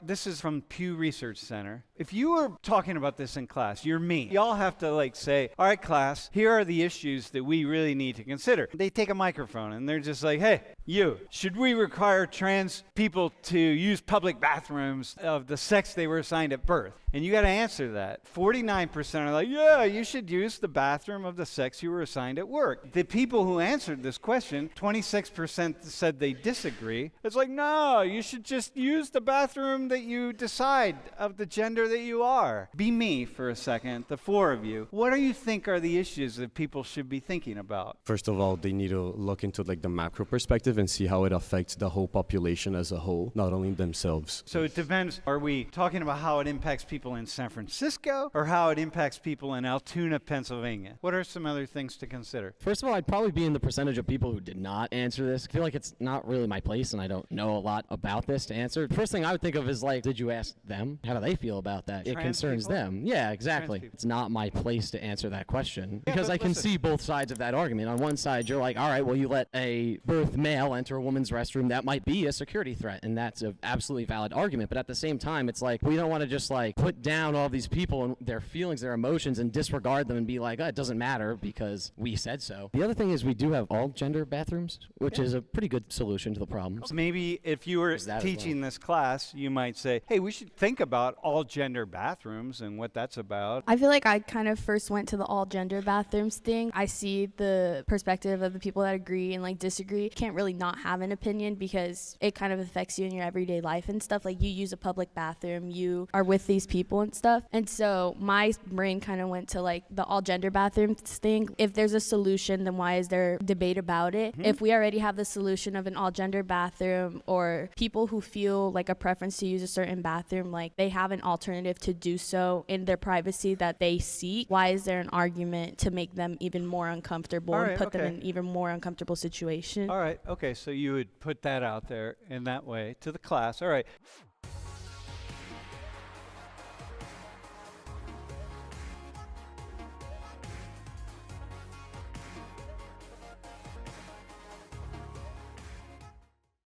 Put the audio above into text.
This is from Pew Research Center. If you were talking about this in class, you're me. Y'all have to like say, all right, class, here are the issues that we really need to consider. They take a microphone and they're just like, hey, you, should we require trans people to use public bathrooms of the sex they were assigned at birth? And you got to answer that. 49% are like, yeah, you should use the bathroom of the sex you were assigned at work. The people who answered this question, 26% said they disagree. It's like, no, you should just use the bathroom that you decide of the gender that you are. Be me for a second, the four of you. What do you think are the issues that people should be thinking about? First of all, they need to look into like the macro perspective and see how it affects the whole population as a whole, not only themselves. So it depends. Are we talking about how it impacts people in San Francisco or how it impacts people in Altoona, Pennsylvania? What are some other things to consider? First of all, I'd probably be in the percentage of people who did not answer this. I feel like it's not really my place and I don't know a lot about this to answer. The first thing I would think of is like, did you ask them? How do they feel about that? It concerns people? them. Yeah, exactly. It's not my place to answer that question because I can listen. see both sides of that argument. On one side, you're like, all right, well, you let a birth male enter a woman's restroom. That might be a security threat, and that's an absolutely valid argument. But at the same time, it's like, we don't want to just like put down all these people and their feelings, their emotions, and disregard them and be like, oh, it doesn't matter because we said so. The other thing is we do have all gender bathrooms, which is a pretty good solution to the problem. Maybe if you were that as teaching this class, you might say, hey, we should think about all gender bathrooms and what that's about. I feel like I kind of first went to the all gender bathrooms thing. I see the perspective of the people that agree and like disagree. Can't really not have an opinion because it kind of affects you in your everyday life and stuff. Like you use a public bathroom, you are with these people and stuff. And so my brain kind of went to like the all gender bathrooms thing. If there's a solution, then why is there debate about it? If we already have the solution of an all gender bathroom or people who feel like a preference to use a certain bathroom, like they have an alternative to do so in their privacy that they seek, why is there an argument to make them even more uncomfortable and put them in even more uncomfortable situation? All right, okay, so you would put that out there in that way to the class. All right.